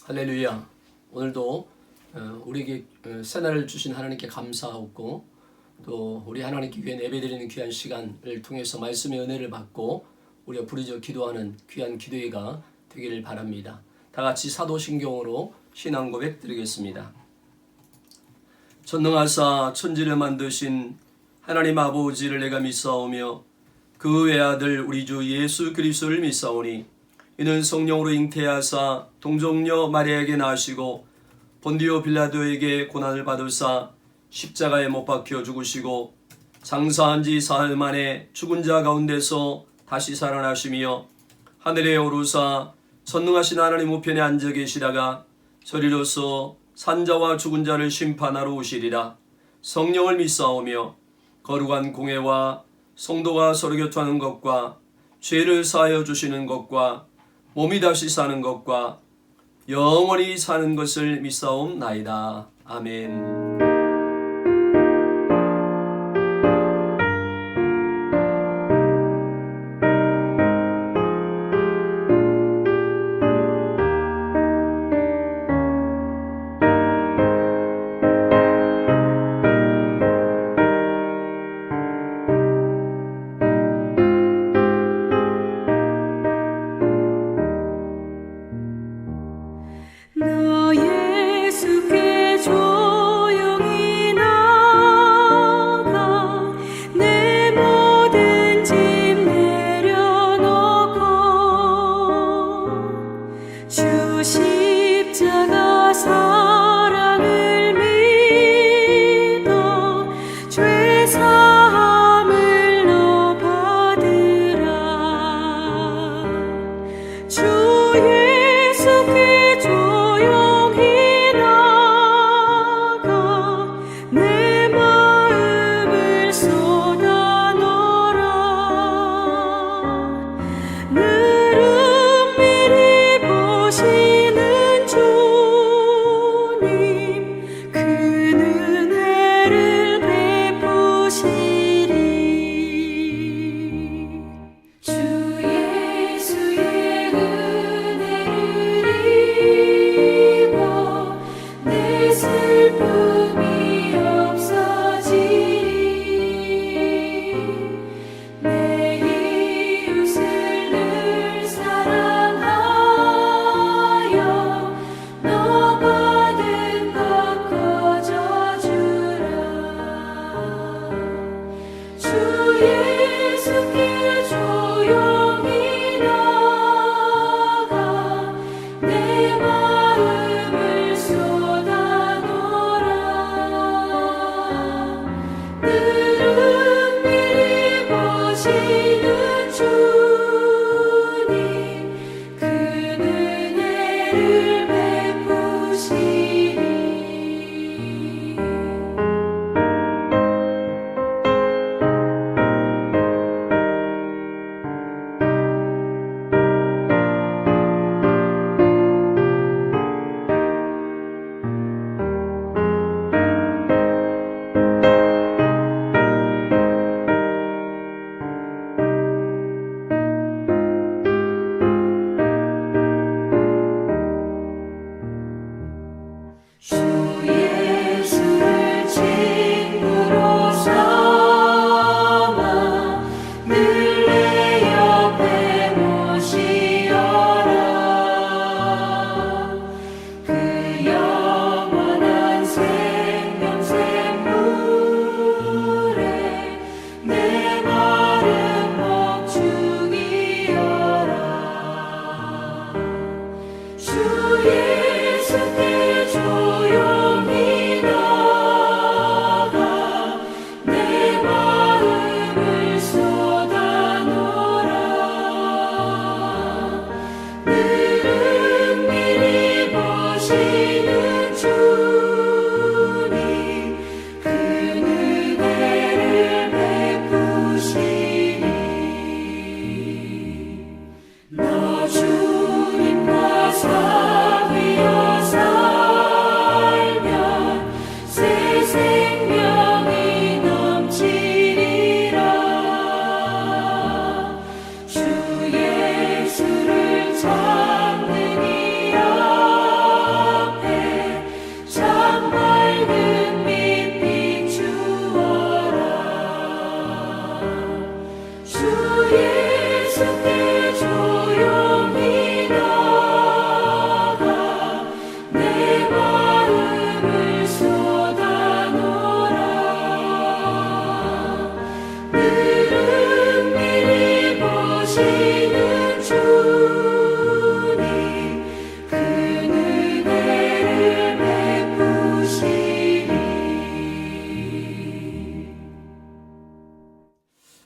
할렐루야. 오늘도 우리에게 새날을 주신 하나님께 감사하고 또 우리 하나님께 귀한 예배드리는 귀한 시간을 통해서 말씀의 은혜를 받고 우리가 부르짖어 기도하는 귀한 기도회가 되기를 바랍니다. 다 같이 사도신경으로 신앙 고백 드리겠습니다. 전능하사 천지를 만드신 하나님 아버지를 내가 믿사오며 그 외아들 우리 주 예수 그리스도를 믿사오니 이는 성령으로 잉태하사 동정녀 마리아에게 나시고 본디오 빌라도에게 고난을 받으사 십자가에 못 박혀 죽으시고 장사한 지 사흘 만에 죽은 자 가운데서 다시 살아나시며 하늘에 오르사 전능하신 하나님 우편에 앉아 계시다가 저리로서 산자와 죽은 자를 심판하러 오시리라. 성령을 믿사오며 거룩한 공회와 성도가 서로 교통하는 것과 죄를 사하여 주시는 것과 몸이 다시 사는 것과 영원히 사는 것을 믿사옵나이다. 아멘.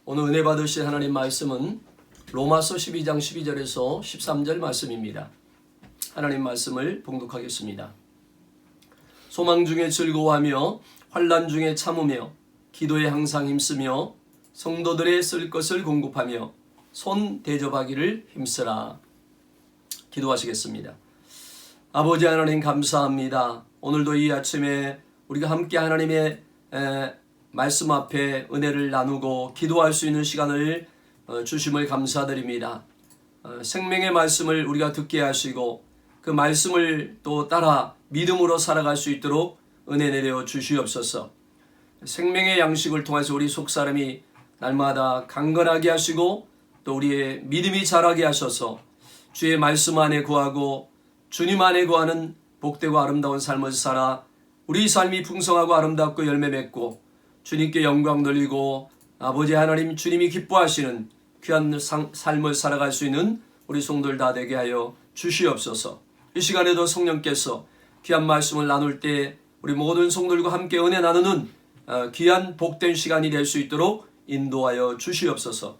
오늘 은혜 받으실 하나님 말씀은 로마서 12장 12절에서 13절 말씀입니다. 하나님 말씀을 봉독하겠습니다. 소망 중에 즐거워하며 환난 중에 참으며 기도에 항상 힘쓰며 성도들의 쓸 것을 공급하며 손 대접하기를 힘쓰라. 기도하시겠습니다. 아버지 하나님 감사합니다. 오늘도 이 아침에 우리가 함께 하나님의 말씀 앞에 은혜를 나누고 기도할 수 있는 시간을 주심을 감사드립니다. 생명의 말씀을 우리가 듣게 하시고 그 말씀을 또 따라 믿음으로 살아갈 수 있도록 은혜 내려 주시옵소서. 생명의 양식을 통해서 우리 속사람이 날마다 강건하게 하시고 또 우리의 믿음이 자라게 하셔서 주의 말씀 안에 구하고 주님 안에 구하는 복되고 아름다운 삶을 살아 우리 삶이 풍성하고 아름답고 열매 맺고 주님께 영광 돌리고 아버지 하나님 주님이 기뻐하시는 귀한 삶을 살아갈 수 있는 우리 성도들 다 되게 하여 주시옵소서. 이 시간에도 성령께서 귀한 말씀을 나눌 때 우리 모든 성도들과 함께 은혜 나누는 귀한 복된 시간이 될 수 있도록 인도하여 주시옵소서.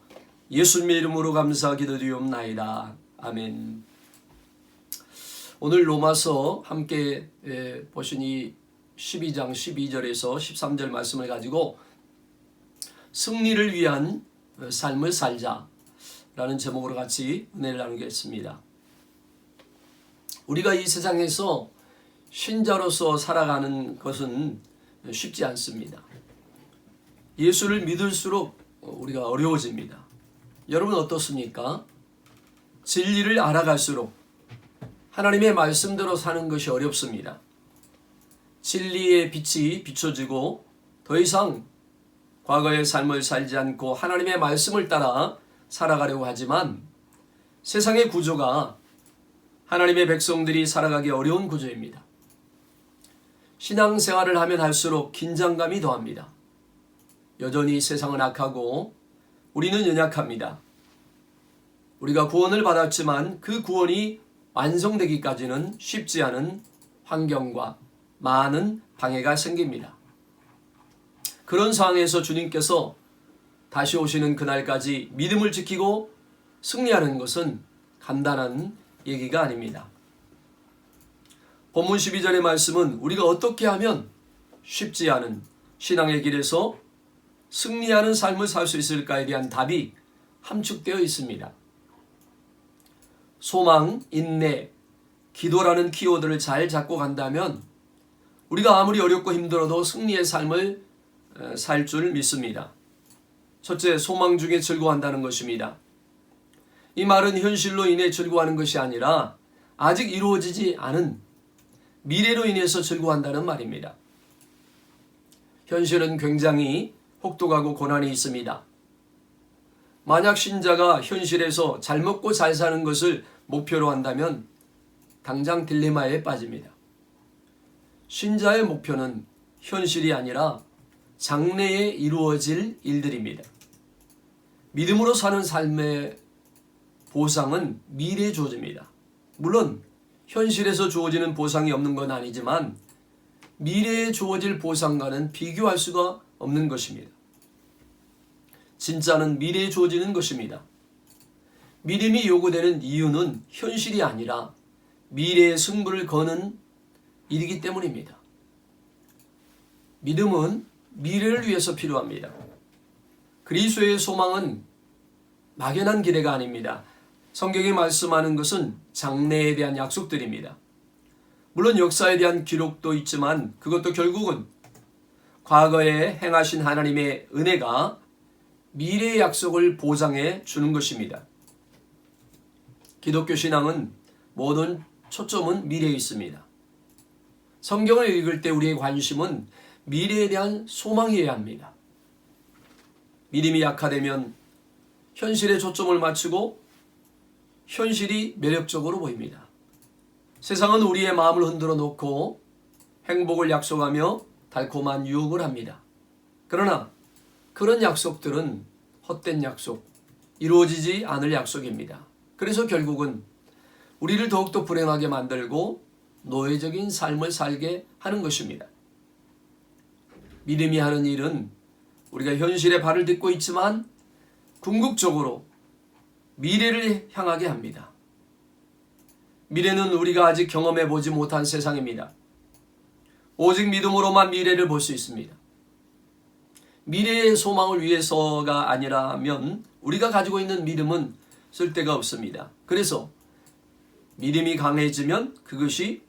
예수님의 이름으로 감사 기도드리옵나이다. 아멘. 오늘 로마서 함께 보신 이 12장 12절에서 13절 말씀을 가지고 승리를 위한 삶을 살자라는 제목으로 같이 은혜를 나누겠습니다. 우리가 이 세상에서 신자로서 살아가는 것은 쉽지 않습니다. 예수를 믿을수록 우리가 어려워집니다. 여러분 어떻습니까? 진리를 알아갈수록 하나님의 말씀대로 사는 것이 어렵습니다. 진리의 빛이 비춰지고 더 이상 과거의 삶을 살지 않고 하나님의 말씀을 따라 살아가려고 하지만 세상의 구조가 하나님의 백성들이 살아가기 어려운 구조입니다. 신앙생활을 하면 할수록 긴장감이 더합니다. 여전히 세상은 악하고 우리는 연약합니다. 우리가 구원을 받았지만 그 구원이 완성되기까지는 쉽지 않은 환경과 많은 방해가 생깁니다. 그런 상황에서 주님께서 다시 오시는 그날까지 믿음을 지키고 승리하는 것은 간단한 얘기가 아닙니다. 본문 12절의 말씀은 우리가 어떻게 하면 쉽지 않은 신앙의 길에서 승리하는 삶을 살 수 있을까에 대한 답이 함축되어 있습니다. 소망, 인내, 기도라는 키워드를 잘 잡고 간다면 우리가 아무리 어렵고 힘들어도 승리의 삶을 살 줄 믿습니다. 첫째, 소망 중에 즐거워한다는 것입니다. 이 말은 현실로 인해 즐거워하는 것이 아니라 아직 이루어지지 않은 미래로 인해서 즐거워한다는 말입니다. 현실은 굉장히 혹독하고 고난이 있습니다. 만약 신자가 현실에서 잘 먹고 잘 사는 것을 목표로 한다면 당장 딜레마에 빠집니다. 신자의 목표는 현실이 아니라 장래에 이루어질 일들입니다. 믿음으로 사는 삶의 보상은 미래에 주어집니다. 물론 현실에서 주어지는 보상이 없는 건 아니지만 미래에 주어질 보상과는 비교할 수가 없는 것입니다. 진짜는 미래에 주어지는 것입니다. 믿음이 요구되는 이유는 현실이 아니라 미래의 승부를 거는 일이기 때문입니다. 믿음은 미래를 위해서 필요합니다. 그리스도의 소망은 막연한 기대가 아닙니다. 성경이 말씀하는 것은 장래에 대한 약속들입니다. 물론 역사에 대한 기록도 있지만 그것도 결국은 과거에 행하신 하나님의 은혜가 미래의 약속을 보장해 주는 것입니다. 기독교 신앙은 모든 초점은 미래에 있습니다. 성경을 읽을 때 우리의 관심은 미래에 대한 소망이어야 합니다. 믿음이 약화되면 현실에 초점을 맞추고 현실이 매력적으로 보입니다. 세상은 우리의 마음을 흔들어 놓고 행복을 약속하며 달콤한 유혹을 합니다. 그러나 그런 약속들은 헛된 약속, 이루어지지 않을 약속입니다. 그래서 결국은 우리를 더욱더 불행하게 만들고 노예적인 삶을 살게 하는 것입니다. 믿음이 하는 일은 우리가 현실에 발을 딛고 있지만 궁극적으로 미래를 향하게 합니다. 미래는 우리가 아직 경험해 보지 못한 세상입니다. 오직 믿음으로만 미래를 볼 수 있습니다. 미래의 소망을 위해서가 아니라면 우리가 가지고 있는 믿음은 쓸데가 없습니다. 그래서 믿음이 강해지면 그것이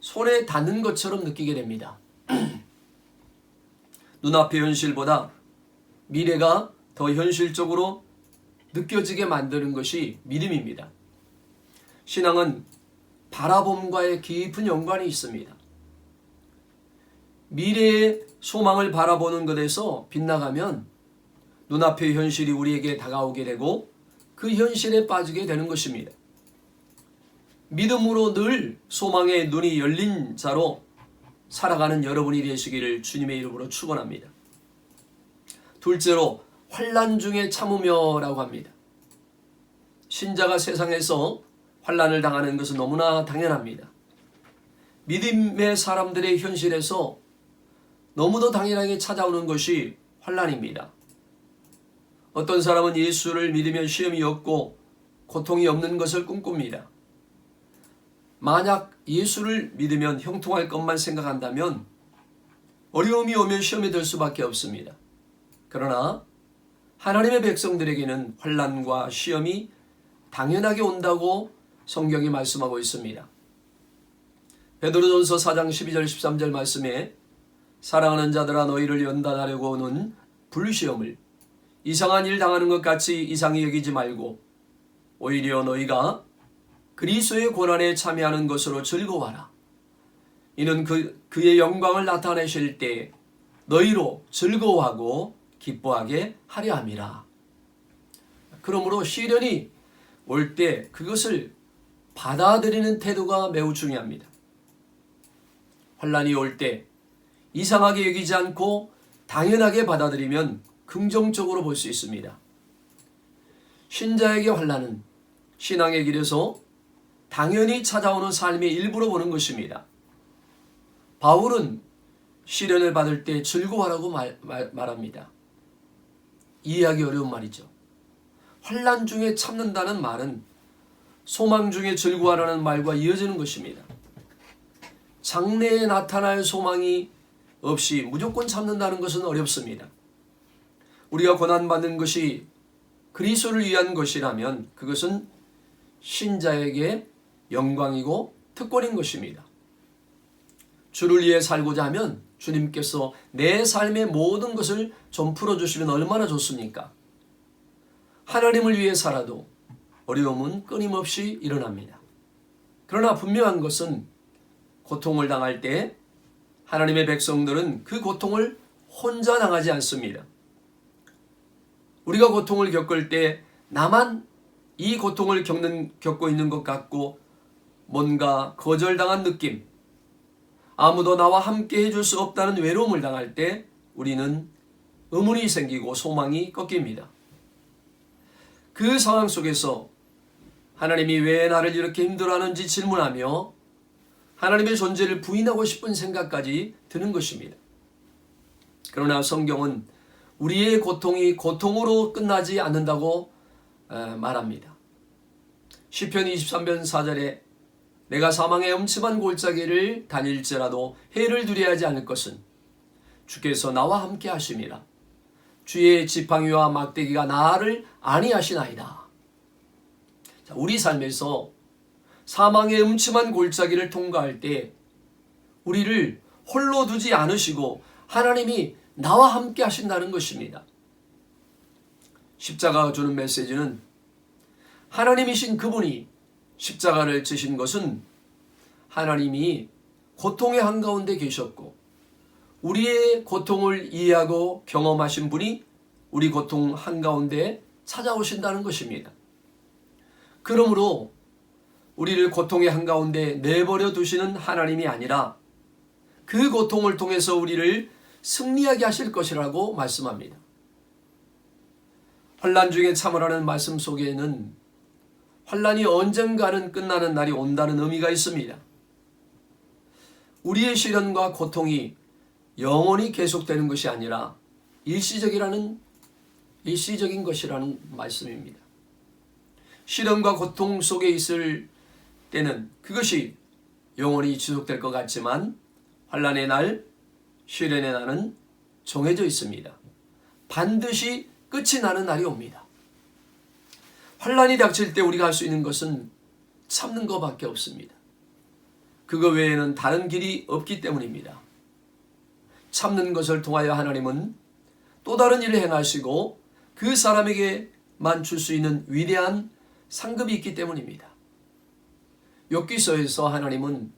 손에 닿는 것처럼 느끼게 됩니다. 눈앞의 현실보다 미래가 더 현실적으로 느껴지게 만드는 것이 믿음입니다. 신앙은 바라봄과의 깊은 연관이 있습니다. 미래의 소망을 바라보는 것에서 빗나가면 눈앞의 현실이 우리에게 다가오게 되고 그 현실에 빠지게 되는 것입니다. 믿음으로 늘 소망의 눈이 열린 자로 살아가는 여러분이 되시기를 주님의 이름으로 축원합니다. 둘째로 환난 중에 참으며라고 합니다. 신자가 세상에서 환난을 당하는 것은 너무나 당연합니다. 믿음의 사람들의 현실에서 너무도 당연하게 찾아오는 것이 환난입니다. 어떤 사람은 예수를 믿으면 시험이 없고 고통이 없는 것을 꿈꿉니다. 만약 예수를 믿으면 형통할 것만 생각한다면 어려움이 오면 시험에 들 수밖에 없습니다. 그러나 하나님의 백성들에게는 환난과 시험이 당연하게 온다고 성경이 말씀하고 있습니다. 베드로전서 4장 12절 13절 말씀에 사랑하는 자들아 너희를 연단하려고 오는 불시험을 이상한 일 당하는 것 같이 이상히 여기지 말고 오히려 너희가 그리스도의 고난에 참여하는 것으로 즐거워하라. 이는 그의 영광을 나타내실 때 너희로 즐거워하고 기뻐하게 하려 함이라. 그러므로 시련이 올 때 그것을 받아들이는 태도가 매우 중요합니다. 환난이 올 때 이상하게 여기지 않고 당연하게 받아들이면 긍정적으로 볼 수 있습니다. 신자에게 환난은 신앙의 길에서 당연히 찾아오는 삶의 일부로 보는 것입니다. 바울은 시련을 받을 때 즐거워하라고 말합니다. 이해하기 어려운 말이죠. 환난 중에 참는다는 말은 소망 중에 즐거워하라는 말과 이어지는 것입니다. 장래에 나타날 소망이 없이 무조건 참는다는 것은 어렵습니다. 우리가 고난받는 것이 그리스도를 위한 것이라면 그것은 신자에게 영광이고 특권인 것입니다. 주를 위해 살고자 하면 주님께서 내 삶의 모든 것을 좀 풀어주시면 얼마나 좋습니까? 하나님을 위해 살아도 어려움은 끊임없이 일어납니다. 그러나 분명한 것은 고통을 당할 때 하나님의 백성들은 그 고통을 혼자 당하지 않습니다. 우리가 고통을 겪을 때 나만 이 고통을 겪고 있는 것 같고 뭔가 거절당한 느낌, 아무도 나와 함께 해줄 수 없다는 외로움을 당할 때 우리는 의문이 생기고 소망이 꺾입니다. 그 상황 속에서 하나님이 왜 나를 이렇게 힘들어하는지 질문하며 하나님의 존재를 부인하고 싶은 생각까지 드는 것입니다. 그러나 성경은 우리의 고통이 고통으로 끝나지 않는다고 말합니다. 시편 23편 4절에 내가 사망의 음침한 골짜기를 다닐지라도 해를 두려워하지 않을 것은 주께서 나와 함께 하심이라. 주의 지팡이와 막대기가 나를 안위하시나이다. 우리 삶에서 사망의 음침한 골짜기를 통과할 때 우리를 홀로 두지 않으시고 하나님이 나와 함께 하신다는 것입니다. 십자가가 주는 메시지는 하나님이신 그분이 십자가를 지신 것은 하나님이 고통의 한가운데 계셨고 우리의 고통을 이해하고 경험하신 분이 우리 고통 한가운데 찾아오신다는 것입니다. 그러므로 우리를 고통의 한가운데 내버려 두시는 하나님이 아니라 그 고통을 통해서 우리를 승리하게 하실 것이라고 말씀합니다. 환난 중에 참으라는 말씀 속에는 환난이 언젠가는 끝나는 날이 온다는 의미가 있습니다. 우리의 시련과 고통이 영원히 계속되는 것이 아니라 일시적인 것이라는 말씀입니다. 시련과 고통 속에 있을 때는 그것이 영원히 지속될 것 같지만 환난의 날, 시련의 날은 정해져 있습니다. 반드시 끝이 나는 날이 옵니다. 환난이 닥칠 때 우리가 할 수 있는 것은 참는 것밖에 없습니다. 그거 외에는 다른 길이 없기 때문입니다. 참는 것을 통하여 하나님은 또 다른 일을 행하시고 그 사람에게만 줄 수 있는 위대한 상급이 있기 때문입니다. 욥기서에서 하나님은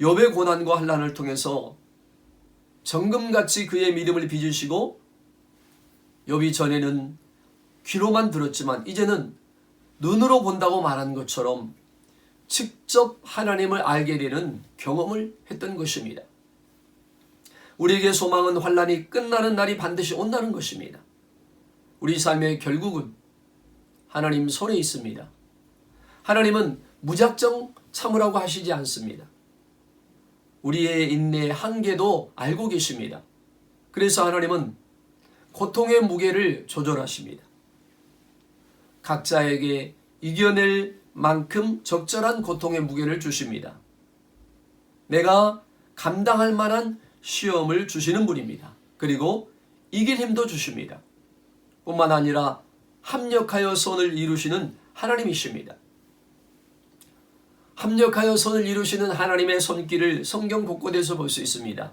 욥의 고난과 환난을 통해서 정금같이 그의 믿음을 빚으시고 욥이 전에는 귀로만 들었지만 이제는 눈으로 본다고 말한 것처럼 직접 하나님을 알게 되는 경험을 했던 것입니다. 우리에게 소망은 환난이 끝나는 날이 반드시 온다는 것입니다. 우리 삶의 결국은 하나님 손에 있습니다. 하나님은 무작정 참으라고 하시지 않습니다. 우리의 인내의 한계도 알고 계십니다. 그래서 하나님은 고통의 무게를 조절하십니다. 각자에게 이겨낼 만큼 적절한 고통의 무게를 주십니다. 내가 감당할 만한 시험을 주시는 분입니다. 그리고 이길 힘도 주십니다. 뿐만 아니라 합력하여 선을 이루시는 하나님이십니다. 합력하여 선을 이루시는 하나님의 손길을 성경 곳곳에서 볼 수 있습니다.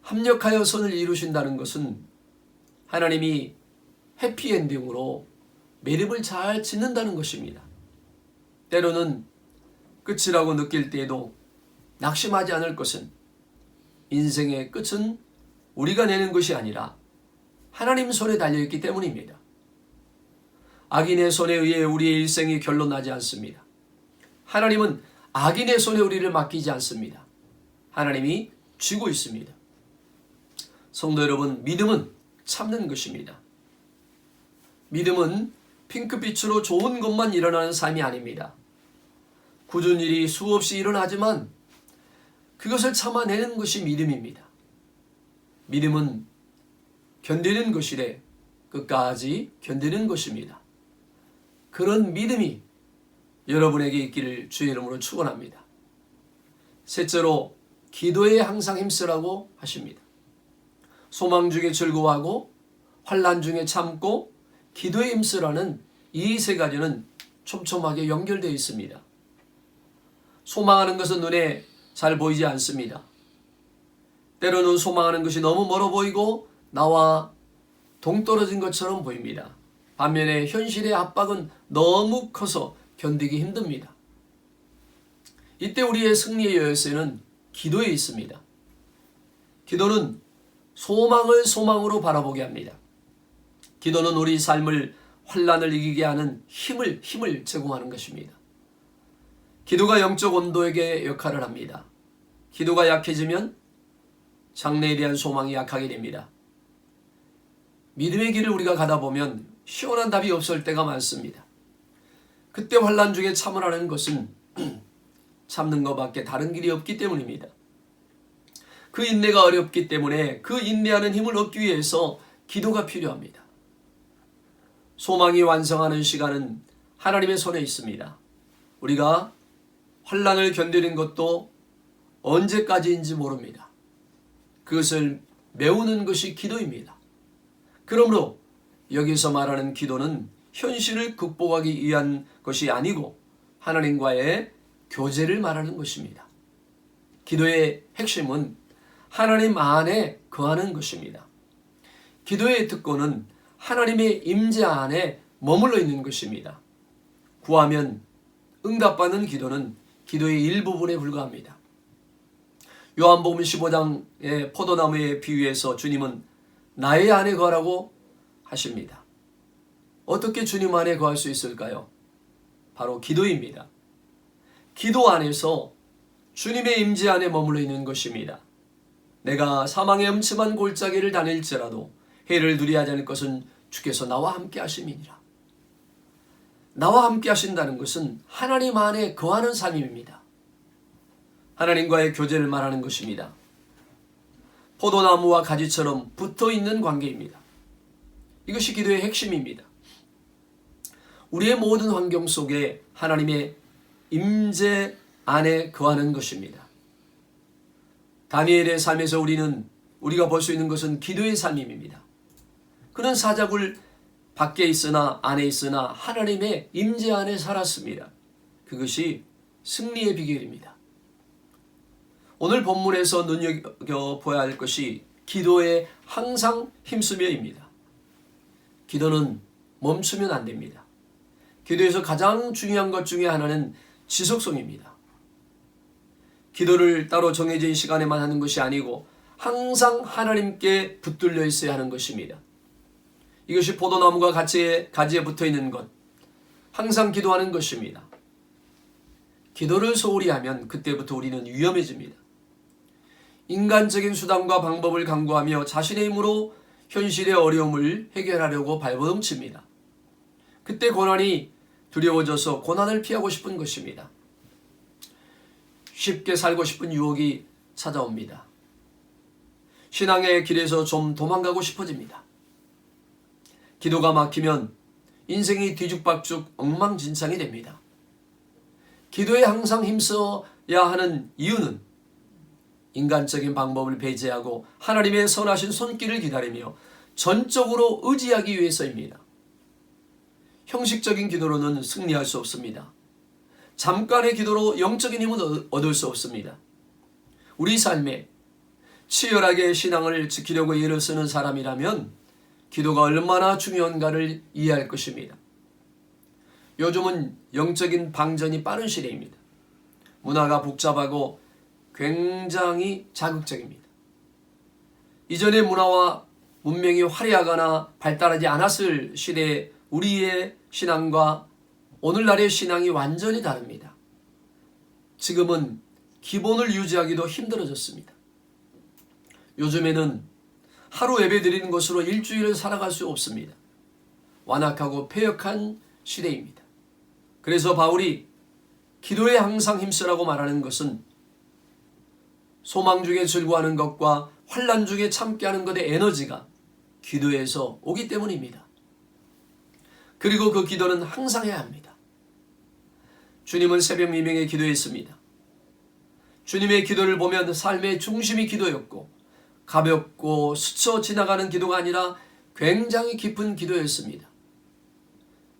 합력하여 선을 이루신다는 것은 하나님이 해피엔딩으로 매듭을 잘 짓는다는 것입니다. 때로는 끝이라고 느낄 때에도 낙심하지 않을 것은 인생의 끝은 우리가 내는 것이 아니라 하나님 손에 달려있기 때문입니다. 악인의 손에 의해 우리의 일생이 결론나지 않습니다. 하나님은 악인의 손에 우리를 맡기지 않습니다. 하나님이 쥐고 있습니다. 성도 여러분, 믿음은 참는 것입니다. 믿음은 핑크빛으로 좋은 것만 일어나는 삶이 아닙니다. 굳은 일이 수없이 일어나지만 그것을 참아내는 것이 믿음입니다. 믿음은 견디는 것이래 끝까지 견디는 것입니다. 그런 믿음이 여러분에게 있기를 주의 이름으로 축원합니다. 셋째로 기도에 항상 힘쓰라고 하십니다. 소망 중에 즐거워하고 환난 중에 참고 기도에 힘쓰라는 이 세 가지는 촘촘하게 연결되어 있습니다. 소망하는 것은 눈에 잘 보이지 않습니다. 때로는 소망하는 것이 너무 멀어 보이고 나와 동떨어진 것처럼 보입니다. 반면에 현실의 압박은 너무 커서 견디기 힘듭니다. 이때 우리의 승리의 열쇠는 기도에 있습니다. 기도는 소망을 소망으로 바라보게 합니다. 기도는 우리 삶을 환난을 이기게 하는 힘을 제공하는 것입니다. 기도가 영적 온도에게 역할을 합니다. 기도가 약해지면 장래에 대한 소망이 약하게 됩니다. 믿음의 길을 우리가 가다 보면 시원한 답이 없을 때가 많습니다. 그때 환난 중에 참으라는 것은 참는 것밖에 다른 길이 없기 때문입니다. 그 인내가 어렵기 때문에 그 인내하는 힘을 얻기 위해서 기도가 필요합니다. 소망이 완성하는 시간은 하나님의 손에 있습니다. 우리가 환난을 견디는 것도 언제까지인지 모릅니다. 그것을 메우는 것이 기도입니다. 그러므로 여기서 말하는 기도는 현실을 극복하기 위한 것이 아니고 하나님과의 교제를 말하는 것입니다. 기도의 핵심은 하나님 안에 거하는 것입니다. 기도의 특권은 하나님의 임재 안에 머물러 있는 것입니다. 구하면 응답받는 기도는 기도의 일부분에 불과합니다. 요한복음 15장의 포도나무에 비유해서 주님은 나의 안에 거하라고 하십니다. 어떻게 주님 안에 거할 수 있을까요? 바로 기도입니다. 기도 안에서 주님의 임재 안에 머물러 있는 것입니다. 내가 사망의 음침한 골짜기를 다닐지라도 해를 두려워하지 않을 것은 주께서 나와 함께 하심이니라. 나와 함께 하신다는 것은 하나님 안에 거하는 삶입니다. 하나님과의 교제를 말하는 것입니다. 포도나무와 가지처럼 붙어있는 관계입니다. 이것이 기도의 핵심입니다. 우리의 모든 환경 속에 하나님의 임재 안에 거하는 것입니다. 다니엘의 삶에서 우리가 볼 수 있는 것은 기도의 삶입니다. 그는 사자굴 밖에 있으나 안에 있으나 하나님의 임재 안에 살았습니다. 그것이 승리의 비결입니다. 오늘 본문에서 눈여겨봐야 할 것이 기도에 항상 힘쓰며입니다. 기도는 멈추면 안 됩니다. 기도에서 가장 중요한 것 중에 하나는 지속성입니다. 기도를 따로 정해진 시간에만 하는 것이 아니고 항상 하나님께 붙들려 있어야 하는 것입니다. 이것이 포도나무가 가지에 붙어 있는 것, 항상 기도하는 것입니다. 기도를 소홀히 하면 그때부터 우리는 위험해집니다. 인간적인 수단과 방법을 강구하며 자신의 힘으로 현실의 어려움을 해결하려고 발버둥칩니다. 그때 고난이 두려워져서 고난을 피하고 싶은 것입니다. 쉽게 살고 싶은 유혹이 찾아옵니다. 신앙의 길에서 좀 도망가고 싶어집니다. 기도가 막히면 인생이 뒤죽박죽 엉망진창이 됩니다. 기도에 항상 힘써야 하는 이유는 인간적인 방법을 배제하고 하나님의 선하신 손길을 기다리며 전적으로 의지하기 위해서입니다. 형식적인 기도로는 승리할 수 없습니다. 잠깐의 기도로 영적인 힘은 얻을 수 없습니다. 우리 삶에 치열하게 신앙을 지키려고 애를 쓰는 사람이라면 기도가 얼마나 중요한가를 이해할 것입니다. 요즘은 영적인 방전이 빠른 시대입니다. 문화가 복잡하고 굉장히 자극적입니다. 이전의 문화와 문명이 화려하거나 발달하지 않았을 시대에 우리의 신앙과 오늘날의 신앙이 완전히 다릅니다. 지금은 기본을 유지하기도 힘들어졌습니다. 요즘에는 하루 예배 드리는 것으로 일주일을 살아갈 수 없습니다. 완악하고 패역한 시대입니다. 그래서 바울이 기도에 항상 힘쓰라고 말하는 것은 소망 중에 즐거워하는 것과 환난 중에 참게하는 것의 에너지가 기도에서 오기 때문입니다. 그리고 그 기도는 항상 해야 합니다. 주님은 새벽 미명에 기도했습니다. 주님의 기도를 보면 삶의 중심이 기도였고 가볍고 스쳐 지나가는 기도가 아니라 굉장히 깊은 기도였습니다.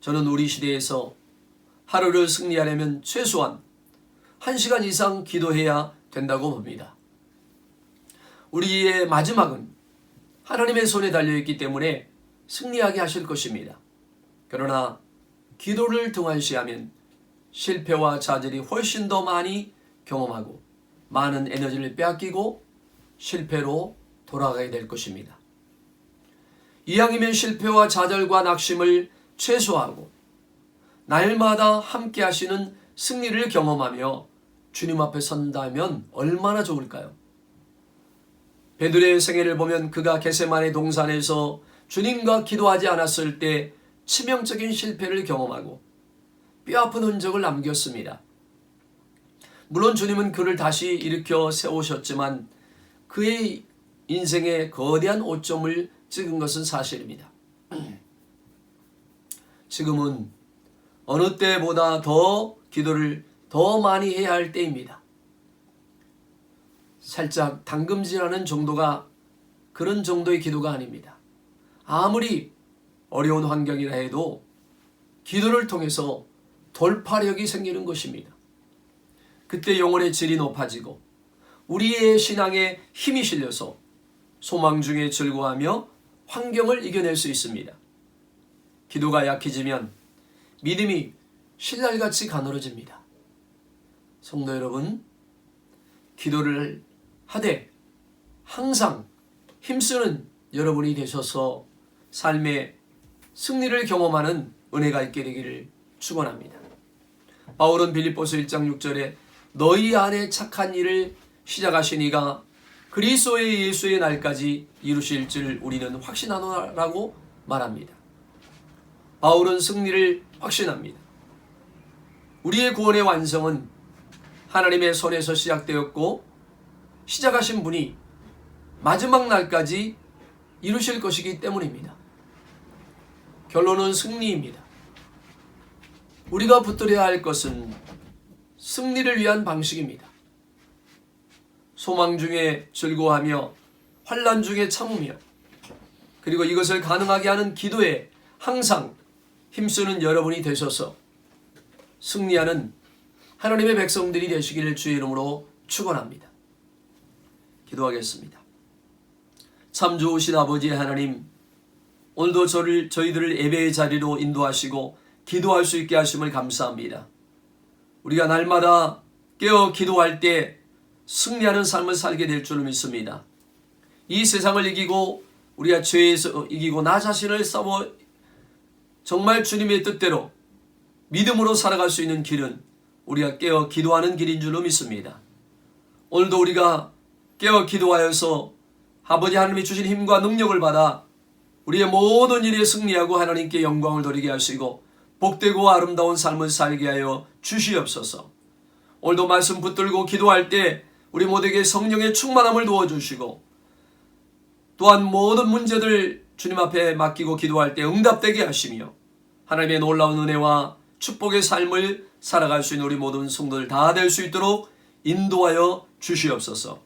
저는 우리 시대에서 하루를 승리하려면 최소한 1시간 이상 기도해야 된다고 봅니다. 우리의 마지막은 하나님의 손에 달려있기 때문에 승리하게 하실 것입니다. 그러나 기도를 등한시하면 실패와 좌절이 훨씬 더 많이 경험하고 많은 에너지를 빼앗기고 실패로 돌아가게 될 것입니다. 이왕이면 실패와 좌절과 낙심을 최소화하고 날마다 함께 하시는 승리를 경험하며 주님 앞에 선다면 얼마나 좋을까요? 베드로의 생애를 보면 그가 겟세마네 동산에서 주님과 기도하지 않았을 때 치명적인 실패를 경험하고 뼈아픈 흔적을 남겼습니다. 물론 주님은 그를 다시 일으켜 세우셨지만 그의 인생에 거대한 오점을 찍은 것은 사실입니다. 지금은 어느 때보다 더 기도를 더 많이 해야 할 때입니다. 살짝 당금질하는 정도가 그런 정도의 기도가 아닙니다. 아무리 어려운 환경이라 해도 기도를 통해서 돌파력이 생기는 것입니다. 그때 영혼의 질이 높아지고 우리의 신앙에 힘이 실려서 소망 중에 즐거워하며 환경을 이겨낼 수 있습니다. 기도가 약해지면 믿음이 신랄같이 가늘어집니다. 성도 여러분, 기도를 하되 항상 힘쓰는 여러분이 되셔서 삶의 승리를 경험하는 은혜가 있게 되기를 축원합니다. 바울은 빌립보서 1장 6절에 너희 안에 착한 일을 시작하신 이가 그리스도의 예수의 날까지 이루실 줄 우리는 확신하노라고 말합니다. 바울은 승리를 확신합니다. 우리의 구원의 완성은 하나님의 손에서 시작되었고 시작하신 분이 마지막 날까지 이루실 것이기 때문입니다. 결론은 승리입니다. 우리가 붙들어야 할 것은 승리를 위한 방식입니다. 소망 중에 즐거워하며 환난 중에 참으며 그리고 이것을 가능하게 하는 기도에 항상 힘쓰는 여러분이 되셔서 승리하는 하나님의 백성들이 되시기를 주의 이름으로 축원합니다. 기도하겠습니다. 참 좋으신 아버지 하나님, 오늘도 저희들을 예배의 자리로 인도하시고 기도할 수 있게 하심을 감사합니다. 우리가 날마다 깨어 기도할 때 승리하는 삶을 살게 될 줄 믿습니다. 이 세상을 이기고 우리가 죄에서 이기고 나 자신을 싸워 정말 주님의 뜻대로 믿음으로 살아갈 수 있는 길은 우리가 깨어 기도하는 길인 줄로 믿습니다. 오늘도 우리가 깨어 기도하여서 아버지 하나님이 주신 힘과 능력을 받아 우리의 모든 일에 승리하고 하나님께 영광을 돌리게 하시고 복되고 아름다운 삶을 살게 하여 주시옵소서. 오늘도 말씀 붙들고 기도할 때 우리 모두에게 성령의 충만함을 도와주시고 또한 모든 문제들 주님 앞에 맡기고 기도할 때 응답되게 하시며 하나님의 놀라운 은혜와 축복의 삶을 살아갈 수 있는 우리 모든 성도들 다 될 수 있도록 인도하여 주시옵소서.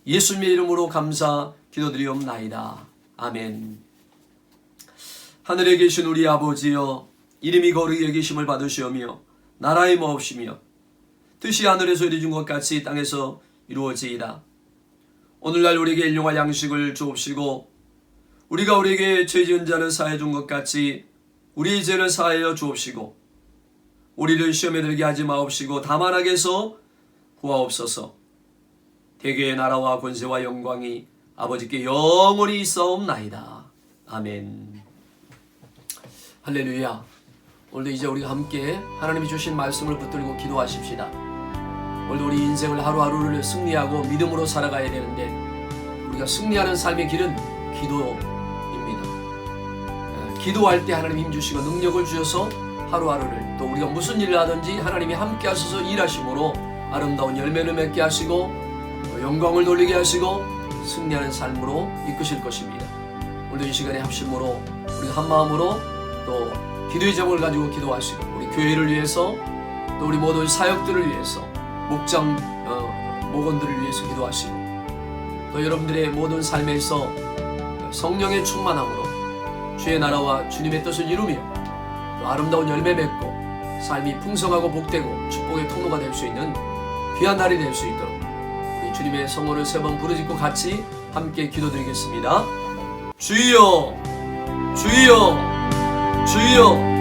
예수님의 이름으로 감사 기도드리옵나이다. 아멘. 하늘에 계신 우리 아버지여, 이름이 거룩히 여기심을 받으시오며 나라의 모옵시며 뜻이 하늘에서 이루어진 것 같이 땅에서 이루어지이다. 오늘날 우리에게 일용할 양식을 주옵시고 우리가 우리에게 죄 지은 자를 사하여 준 것 같이 우리의 죄를 사하여 주옵시고 우리를 시험에 들게 하지 마옵시고 다만 악에서 구하옵소서. 대개의 나라와 권세와 영광이 아버지께 영원히 있사옵나이다. 아멘. 할렐루야. 오늘도 이제 우리가 함께 하나님이 주신 말씀을 붙들고 기도하십시다. 오늘도 우리 인생을 하루하루를 승리하고 믿음으로 살아가야 되는데 우리가 승리하는 삶의 길은 기도입니다. 기도할 때 하나님 힘주시고 능력을 주셔서 하루하루를 또 우리가 무슨 일을 하든지 하나님이 함께 하셔서 일하심으로 아름다운 열매를 맺게 하시고 영광을 돌리게 하시고 승리하는 삶으로 이끄실 것입니다. 오늘도 이 시간에 합심으로 우리 한마음으로 또 기도의 제목을 가지고 기도하시고 우리 교회를 위해서 또 우리 모든 사역들을 위해서 목장 목원들을 위해서 기도하시고 또 여러분들의 모든 삶에서 성령의 충만함으로 주의 나라와 주님의 뜻을 이루며 또 아름다운 열매 맺고 삶이 풍성하고 복되고 축복의 통로가 될 수 있는 귀한 날이 될 수 있도록 우리 주님의 성호를 3번 부르짖고 같이 함께 기도드리겠습니다. 주여 주여 주여